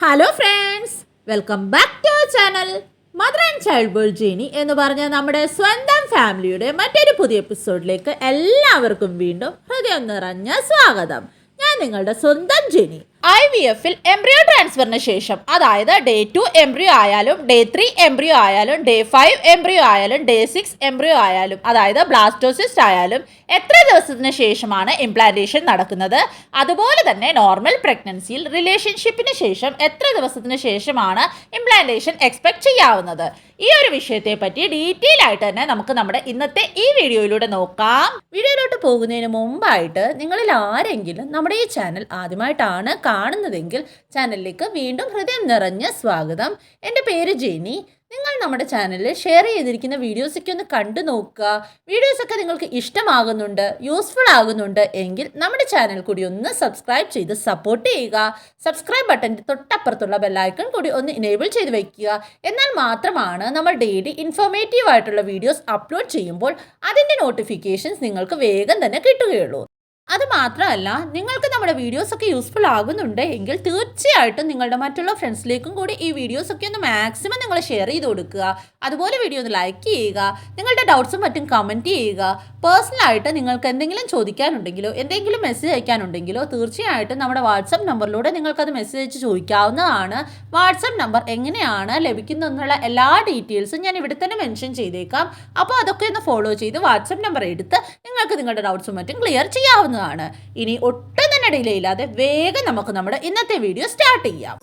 Hello friends, welcome back to our channel mother and child world journey എന്ന് പറഞ്ഞ നമ്മുടെ സ്വന്തം ഫാമിലിയുടെ മറ്റൊരു പുതിയ എപ്പിസോഡിലേക്ക് എല്ലാവർക്കും വീണ്ടും ഹൃദയം നിറഞ്ഞ സ്വാഗതം. ഞാൻ നിങ്ങളുടെ സ്വന്തം ജെനി. IVF-ൽ എംബ്രിയോ ട്രാൻസ്ഫറിന് ശേഷം, അതായത് ഡേ 2 എംബ്രിയോ ആയാലും ഡേ 3 എംബ്രിയോ ആയാലും ഡേ 5 എംബ്രിയോ ആയാലും ഡേ 6 എംബ്രിയോ ആയാലും, അതായത് ബ്ലാസ്റ്റോസിസ്റ്റ് ആയാലും എത്ര ദിവസത്തിന് ശേഷമാണ് ഇംപ്ലാന്റേഷൻ നടക്കുന്നത്? അതുപോലെ തന്നെ നോർമൽ പ്രഗ്നൻസിയിൽ റിലേഷൻഷിപ്പിന് ശേഷം എത്ര ദിവസത്തിന് ശേഷമാണ് ഇംപ്ലാന്റേഷൻ എക്സ്പെക്ട് ചെയ്യാവുന്നത്? ഈ ഒരു വിഷയത്തെ പറ്റി ഡീറ്റെയിൽ ആയിട്ട് തന്നെ നമുക്ക് നമ്മുടെ ഇന്നത്തെ ഈ വീഡിയോയിലൂടെ നോക്കാം. വീഡിയോയിലോട്ട് പോകുന്നതിന് മുമ്പായിട്ട് നിങ്ങളിൽ ആരെങ്കിലും നമ്മുടെ ഈ ചാനൽ ആദ്യമായിട്ടാണ് കാണുന്നതെങ്കിൽ ചാനലിലേക്ക് വീണ്ടും ഹൃദയം നിറഞ്ഞ സ്വാഗതം. എൻ്റെ പേര് ജെനി. നിങ്ങൾ നമ്മുടെ ചാനലിൽ ഷെയർ ചെയ്തിരിക്കുന്ന വീഡിയോസൊക്കെ ഒന്ന് കണ്ടു നോക്കുക. വീഡിയോസൊക്കെ നിങ്ങൾക്ക് ഇഷ്ടമാകുന്നുണ്ട്, യൂസ്ഫുൾ ആകുന്നുണ്ട് എങ്കിൽ നമ്മുടെ ചാനൽ കൂടി ഒന്ന് സബ്സ്ക്രൈബ് ചെയ്ത് സപ്പോർട്ട് ചെയ്യുക. സബ്സ്ക്രൈബ് ബട്ടൻ്റെ തൊട്ടപ്പുറത്തുള്ള ബെല്ലൈക്കൺ കൂടി ഒന്ന് ഇനേബിൾ ചെയ്ത് വയ്ക്കുക. എന്നാൽ മാത്രമാണ് നമ്മൾ ഡെയിലി ഇൻഫോർമേറ്റീവ് ആയിട്ടുള്ള വീഡിയോസ് അപ്ലോഡ് ചെയ്യുമ്പോൾ അതിൻ്റെ നോട്ടിഫിക്കേഷൻസ് നിങ്ങൾക്ക് വേഗം തന്നെ കിട്ടുകയുള്ളൂ. അത് മാത്രമല്ല, നിങ്ങൾക്ക് നമ്മുടെ വീഡിയോസൊക്കെ യൂസ്ഫുൾ ആകുന്നുണ്ട് എങ്കിൽ തീർച്ചയായിട്ടും നിങ്ങളുടെ മറ്റുള്ള ഫ്രണ്ട്സിലേക്കും കൂടി ഈ വീഡിയോസൊക്കെ ഒന്ന് മാക്സിമം നിങ്ങൾ ഷെയർ ചെയ്ത് കൊടുക്കുക. അതുപോലെ വീഡിയോ ഒന്ന് ലൈക്ക് ചെയ്യുക, നിങ്ങളുടെ ഡൗട്ട്സും മറ്റും കമൻറ്റ് ചെയ്യുക. പേഴ്സണലായിട്ട് നിങ്ങൾക്ക് എന്തെങ്കിലും ചോദിക്കാനുണ്ടെങ്കിലോ എന്തെങ്കിലും മെസ്സേജ് അയക്കാനുണ്ടെങ്കിലോ തീർച്ചയായിട്ടും നമ്മുടെ വാട്സപ്പ് നമ്പറിലൂടെ നിങ്ങൾക്കത് മെസ്സേജ് അയച്ച് ചോദിക്കാവുന്നതാണ്. വാട്സപ്പ് നമ്പർ എങ്ങനെയാണ് ലഭിക്കുന്നതെന്നുള്ള എല്ലാ ഡീറ്റെയിൽസും ഞാൻ ഇവിടെ തന്നെ മെൻഷൻ ചെയ്തേക്കാം. അപ്പോൾ അതൊക്കെ ഒന്ന് ഫോളോ ചെയ്ത് വാട്സപ്പ് നമ്പർ എടുത്ത് നിങ്ങൾക്ക് നിങ്ങളുടെ ഡൗട്ട്സും മറ്റും ക്ലിയർ ചെയ്യാവുന്നതാണ്. ഇനി ഒട്ടും തന്നെ ഡിലേ ഇല്ലാതെ വേഗം നമുക്ക് നമ്മുടെ ഇന്നത്തെ വീഡിയോ സ്റ്റാർട്ട് ചെയ്യാം.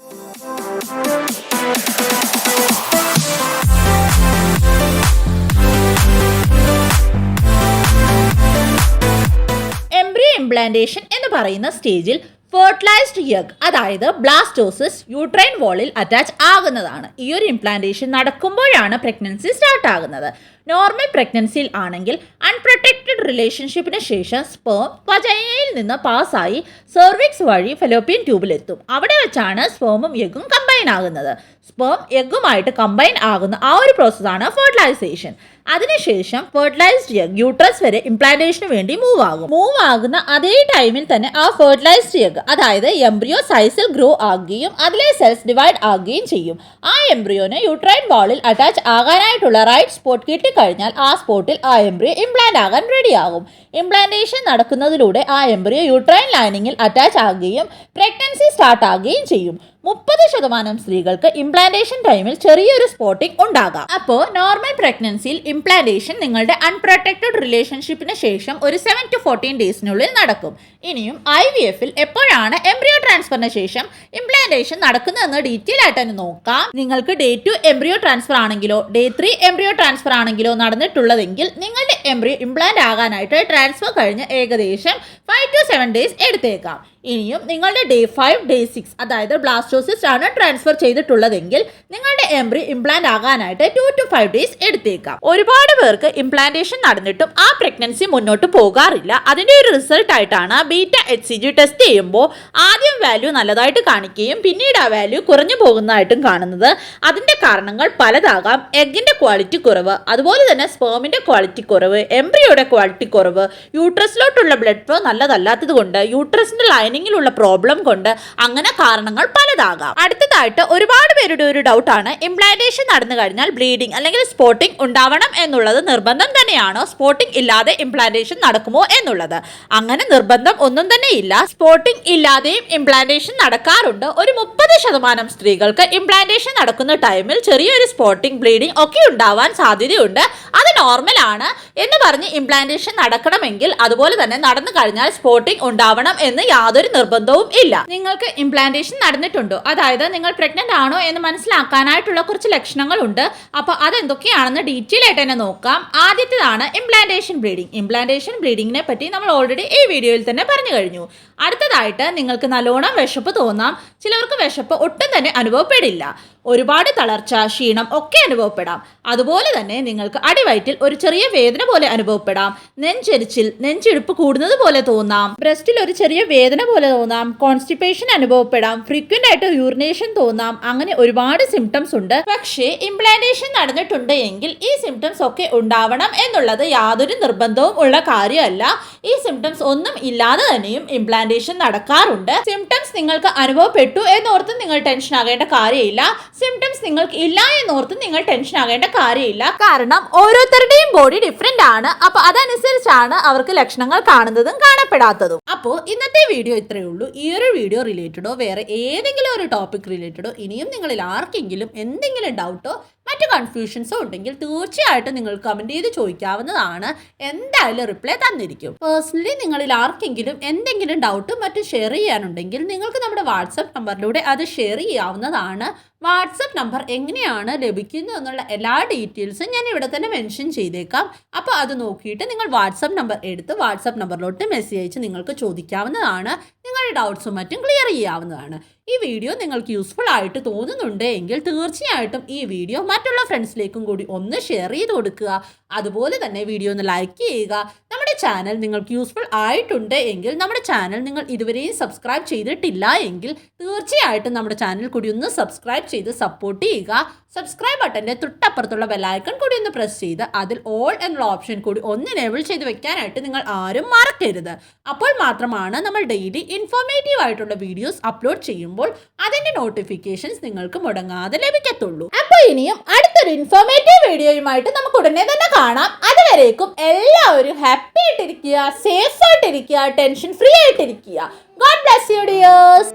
എംബ്രിയോ ഇംപ്ലാന്റേഷൻ എന്ന് പറയുന്ന സ്റ്റേജിൽ ഫെർട്ടിലൈസ്ഡ് എഗ്, അതായത് ബ്ലാസ്റ്റോസിസ് യൂട്രൈൻ വോളിൽ അറ്റാച്ച് ആകുന്നതാണ്. ഈ ഒരു ഇംപ്ലാന്റേഷൻ നടക്കുമ്പോഴാണ് പ്രഗ്നൻസി സ്റ്റാർട്ട് ആകുന്നത്. നോർമൽ പ്രഗ്നൻസിയിൽ ആണെങ്കിൽ അൺപ്രൊട്ടക്റ്റഡ് റിലേഷൻഷിപ്പിന് ശേഷം സ്പേം വജൈനയിൽ നിന്ന് പാസ്സായി സെർവിക്സ് വഴി ഫെലോപ്പിയൻ ട്യൂബിലെത്തും. അവിടെ വെച്ചാണ് സ്പേമും എഗ്ഗും കമ്പൈൻ ആകുന്നത്. സ്പേം എഗ്ഗുമായിട്ട് കമ്പൈൻ ആകുന്ന ആ ഒരു പ്രോസസ്സാണ് ഫെർട്ടിലൈസേഷൻ. അതിനുശേഷം ഫെർട്ടിലൈസ്ഡ് എഗ് യൂട്രസ് വരെ ഇംപ്ലാന്റേഷന് വേണ്ടി മൂവ് ആകുന്ന അതേ ടൈമിൽ തന്നെ ആ ഫെർട്ടിലൈസ്ഡ് എഗ്, അതായത് എംബ്രിയോ സൈസിൽ ഗ്രോ ആകുകയും അതിലെ സെൽസ് ഡിവൈഡ് ആകുകയും ചെയ്യും. ആ എംബ്രിയോന് യൂട്രൈൻ വാളിൽ അറ്റാച്ച് ആകാനായിട്ടുള്ള റൈറ്റ് സ്പോട്ട് കിട്ടിക്കഴിഞ്ഞാൽ ആ സ്പോട്ടിൽ ആ എംബ്രിയോ ഇംപ്ലാന്റ് ആകാൻ റെഡിയാകും. ഇംപ്ലാന്റേഷൻ നടക്കുന്നതിലൂടെ ആ എംബ്രിയോ യൂട്രൈൻ ലൈനിങ്ങിൽ അറ്റാച്ച് ആകുകയും പ്രഗ്നൻസി സ്റ്റാർട്ട് ആകുകയും ചെയ്യും. 30% സ്ത്രീകൾക്ക് ഇംപ്ലാന്റേഷൻ ടൈമിൽ ചെറിയൊരു സ്പോട്ടിംഗ് ഉണ്ടാകാം. അപ്പോൾ നോർമൽ പ്രഗ്നൻസിയിൽ ഇംപ്ലാന്റേഷൻ നിങ്ങളുടെ അൺപ്രൊട്ടക്റ്റഡ് റിലേഷൻഷിപ്പിന് ശേഷം ഒരു 7 to 14 ഡേയ്സിനുള്ളിൽ നടക്കും. ഇനിയും IVF-ൽ എപ്പോഴാണ് എംബ്രിയോ ട്രാൻസ്ഫറിന് ശേഷം ഇംപ്ലാന്റേഷൻ നടക്കുന്നതെന്ന് ഡീറ്റെയിൽ ആയിട്ട് തന്നെ നോക്കാം. നിങ്ങൾക്ക് ഡേ 2 എംബ്രിയോ ട്രാൻസ്ഫർ ആണെങ്കിലോ ഡേ 3 എംബ്രിയോ ട്രാൻസ്ഫർ ആണെങ്കിലോ നടന്നിട്ടുള്ളതെങ്കിൽ നിങ്ങളുടെ എംബ്രിയോ ഇംപ്ലാന്റ് ആകാനായിട്ട് ട്രാൻസ്ഫർ കഴിഞ്ഞ് ഏകദേശം 5 to 7 ഡേയ്സ് എടുത്തേക്കാം. ഇനിയും നിങ്ങളുടെ ഡേ 5 ഡേ 6, അതായത് ബ്ലാസ്റ്റോസിസ്റ്റ് ആണ് ട്രാൻസ്ഫർ ചെയ്തിട്ടുള്ളതെങ്കിൽ നിങ്ങളുടെ എംബ്രിയോ ഇംപ്ലാന്റ് ആകാനായിട്ട് 2 to 5 ഡേയ്സ് എടുത്തേക്കാം. ഒരുപാട് പേർക്ക് ഇംപ്ലാന്റേഷൻ നടന്നിട്ടും ആ പ്രഗ്നൻസി മുന്നോട്ട് പോകാറില്ല. അതിന്റെ ഒരു റിസൾട്ട് ആയിട്ടാണ് ബീറ്റ HCG ടെസ്റ്റ് ചെയ്യുമ്പോൾ ആദ്യം വാല്യൂ നല്ലതായിട്ട് കാണിക്കുകയും പിന്നീട് ആ വാല്യൂ കുറഞ്ഞു പോകുന്നതായിട്ടും കാണുന്നത്. അതിന്റെ കാരണങ്ങൾ പലതാകാം. എഗ്ഗിന്റെ ക്വാളിറ്റി കുറവ്, അതുപോലെ തന്നെ സ്പേമിന്റെ ക്വാളിറ്റി കുറവ്, എംബ്രിയോയുടെ ക്വാളിറ്റി കുറവ്, യൂട്രസിലോട്ടുള്ള ബ്ലഡ് ഫ്ലോ നല്ലതല്ലാത്തത് കൊണ്ട്, യൂട്രസിന്റെ ലൈനിങ്ങിലുള്ള പ്രോബ്ലം കൊണ്ട്, അങ്ങനെ കാരണങ്ങൾ പലതാകാം. അടുത്തതായിട്ട് ഒരുപാട് പേരുടെ ഒരു ഡൗട്ടാണ്, ഇംപ്ലാന്റേഷൻ നടന്നു കഴിഞ്ഞാൽ ബ്ലീഡിംഗ് അല്ലെങ്കിൽ സ്പോട്ടിംഗ് ഉണ്ടാവണം എന്നുള്ളത് നിർബന്ധം തന്നെയാണോ? സ്പോട്ടിംഗ് ഇല്ലാതെ ഇംപ്ലാന്റേഷൻ നടക്കുമോ എന്നുള്ളത്. അങ്ങനെ നിർബന്ധം ഒന്നും തന്നെ ഇല്ല. സ്പോട്ടിംഗ് ഇല്ലാതെയും ഇംപ്ലാന്റേഷൻ നടക്കാറുണ്ട്. ഒരു 30% സ്ത്രീകൾക്ക് ഇംപ്ലാന്റേഷൻ നടക്കുന്ന ടൈമിൽ ചെറിയൊരു സ്പോട്ടിംഗ്, ബ്ലീഡിംഗ് ഒക്കെ ഉണ്ടാവാൻ സാധ്യതയുണ്ട്. അത് നോർമൽ ആണ് എന്ന് പറഞ്ഞ് ഇംപ്ലാന്റേഷൻ നടക്കണമെങ്കിൽ, അതുപോലെ തന്നെ നടന്നു കഴിഞ്ഞാൽ സ്പോട്ടിംഗ് ഉണ്ടാവണം എന്ന് യാതൊരു നിർബന്ധവും ഇല്ല. നിങ്ങൾക്ക് ഇംപ്ലാന്റേഷൻ നടന്നിട്ടുണ്ടോ, അതായത് നിങ്ങൾ പ്രഗ്നന്റ് ആണോ എന്ന് മനസ്സിലാക്കാനായിട്ടുള്ള കുറച്ച് ലക്ഷണങ്ങളുണ്ട്. അപ്പോൾ അതെന്തൊക്കെയാണെന്ന് ഡീറ്റെയിൽ ആയിട്ട് തന്നെ നോക്കാം. ആദ്യത്തേതാണ് ഇംപ്ലാന്റേഷൻ ബ്ലീഡിംഗ്. ഇംപ്ലാന്റേഷൻ ബ്ലീഡിങ്ങിനെ പറ്റി നമ്മൾ ഓൾറെഡി ഈ വീഡിയോയിൽ തന്നെ പറഞ്ഞു കഴിഞ്ഞു. അടുത്തതായിട്ട് നിങ്ങൾക്ക് നല്ലോണം വിശപ്പ് തോന്നാം. ചിലവർക്ക് വിശപ്പ് ഒട്ടും തന്നെ അനുഭവപ്പെടില്ല. ഒരുപാട് തളർച്ച, ക്ഷീണം ഒക്കെ അനുഭവപ്പെടാം. അതുപോലെ തന്നെ നിങ്ങൾക്ക് അടിവയറ്റിൽ ഒരു ചെറിയ വേദന പോലെ അനുഭവപ്പെടാം. നെഞ്ചെരിച്ചിൽ, നെഞ്ചിടിപ്പ് കൂടുന്നത് പോലെ തോന്നാം. ബ്രസ്റ്റിൽ ഒരു ചെറിയ വേദന പോലെ തോന്നാം. കോൺസ്റ്റിപ്പേഷൻ അനുഭവപ്പെടാം. ഫ്രീക്വന്റ് ആയിട്ട് യൂറിനേഷൻ തോന്നാം. അങ്ങനെ ഒരുപാട് സിംറ്റംസ് ഉണ്ട്. പക്ഷേ ഇംപ്ലാന്റേഷൻ നടന്നിട്ടുണ്ട് എങ്കിൽ ഈ സിംറ്റംസ് ഒക്കെ ഉണ്ടാവണം എന്നുള്ളത് യാതൊരു നിർബന്ധവും ഉള്ള കാര്യമല്ല. ഈ സിംറ്റംസ് ഒന്നും ഇല്ലാതെ തന്നെയും ഇംപ്ലാന്റേഷൻ നടക്കാറുണ്ട്. സിംറ്റംസ് നിങ്ങൾക്ക് അനുഭവപ്പെട്ടു എന്നോർത്ത് നിങ്ങൾ ടെൻഷൻ ആകേണ്ട കാര്യമില്ല. സിംറ്റംസ് നിങ്ങൾക്ക് ഇല്ല എന്നോർത്ത് നിങ്ങൾ ടെൻഷൻ ആകേണ്ട കാര്യമില്ല. കാരണം ഓരോരുത്തരുടെയും ബോഡി ഡിഫറെന്റ് ആണ്. അപ്പൊ അതനുസരിച്ചാണ് അവർക്ക് ലക്ഷണങ്ങൾ കാണുന്നതും കാണപ്പെടാത്തതും. അപ്പോൾ ഇന്നത്തെ വീഡിയോ ഇത്രയേ ഉള്ളൂ. ഈ ഒരു വീഡിയോ റിലേറ്റഡോ വേറെ ഏതെങ്കിലും ഒരു ടോപ്പിക് റിലേറ്റഡോ ഇനിയും നിങ്ങളിൽ ആർക്കെങ്കിലും എന്തെങ്കിലും ഡൗട്ടോ മറ്റു കൺഫ്യൂഷൻസോ ഉണ്ടെങ്കിൽ തീർച്ചയായിട്ടും നിങ്ങൾ കമൻറ്റ് ചെയ്ത് ചോദിക്കാവുന്നതാണ്. എന്തായാലും റിപ്ലൈ തന്നിരിക്കും. പേഴ്സണലി നിങ്ങളിൽ ആർക്കെങ്കിലും എന്തെങ്കിലും ഡൗട്ടും മറ്റും ഷെയർ ചെയ്യാനുണ്ടെങ്കിൽ നിങ്ങൾക്ക് നമ്മുടെ വാട്സപ്പ് നമ്പറിലൂടെ അത് ഷെയർ ചെയ്യാവുന്നതാണ്. വാട്സപ്പ് നമ്പർ എങ്ങനെയാണ് ലഭിക്കുന്നത് എന്നുള്ള എല്ലാ ഡീറ്റെയിൽസും ഞാൻ ഇവിടെ തന്നെ മെൻഷൻ ചെയ്തേക്കാം. അപ്പോൾ അത് നോക്കിയിട്ട് നിങ്ങൾ വാട്സപ്പ് നമ്പർ എടുത്ത് വാട്സപ്പ് നമ്പറിലോട്ട് മെസ്സേജ് അയച്ച് നിങ്ങൾക്ക് ചോദിക്കാവുന്നതാണ്. നിങ്ങളുടെ ഡൗട്ട്സും മറ്റും ക്ലിയർ ചെയ്യാവുന്നതാണ്. ഈ വീഡിയോ നിങ്ങൾക്ക് യൂസ്ഫുൾ ആയിട്ട് തോന്നുന്നുണ്ട് എങ്കിൽ തീർച്ചയായിട്ടും ഈ വീഡിയോ മറ്റുള്ള ഫ്രണ്ട്സിലേക്കും കൂടി ഒന്ന് ഷെയർ ചെയ്ത് കൊടുക്കുക. അതുപോലെ തന്നെ വീഡിയോ ഒന്ന് ലൈക്ക് ചെയ്യുക. നമ്മുടെ ചാനൽ നിങ്ങൾക്ക് യൂസ്ഫുൾ ആയിട്ടുണ്ട് എങ്കിൽ നമ്മുടെ ചാനൽ നിങ്ങൾ ഇതുവരെയും സബ്സ്ക്രൈബ് ചെയ്തിട്ടില്ല എങ്കിൽ തീർച്ചയായിട്ടും നമ്മുടെ ചാനൽ കൂടി ഒന്ന് സബ്സ്ക്രൈബ് ചെയ്ത് സപ്പോർട്ട് ചെയ്യുക. സബ്സ്ക്രൈബ് ബട്ടൻ്റെ തൊട്ടപ്പുറത്തുള്ള ബെല്ലൈക്കൺ കൂടി ഒന്ന് പ്രസ് ചെയ്ത് അതിൽ ഓൾ എന്നുള്ള ഓപ്ഷൻ കൂടി ഒന്ന് എനേബിൾ ചെയ്ത് വെക്കാനായിട്ട് നിങ്ങൾ ആരും മറക്കരുത്. അപ്പോൾ മാത്രമാണ് നമ്മൾ ഡെയിലി ഇൻഫോർമേറ്റീവ് ആയിട്ടുള്ള വീഡിയോസ് അപ്ലോഡ് ചെയ്യുമ്പോൾ അതിൻ്റെ നോട്ടിഫിക്കേഷൻസ് നിങ്ങൾക്ക് മുടങ്ങാതെ ലഭിക്കത്തുള്ളൂ. അപ്പോൾ ഇനിയും അടുത്തൊരു ഇൻഫോർമേറ്റീവ് വീഡിയോയുമായിട്ട് നമുക്ക് ഉടനെ തന്നെ കാണാം. അതുവരേക്കും എല്ലാവരും ഹാപ്പി ആയിട്ടിരിക്കുക, സേഫ് ആയിട്ടിരിക്കുക, ടെൻഷൻ ഫ്രീ ആയിട്ടിരിക്കുക. God bless you dears.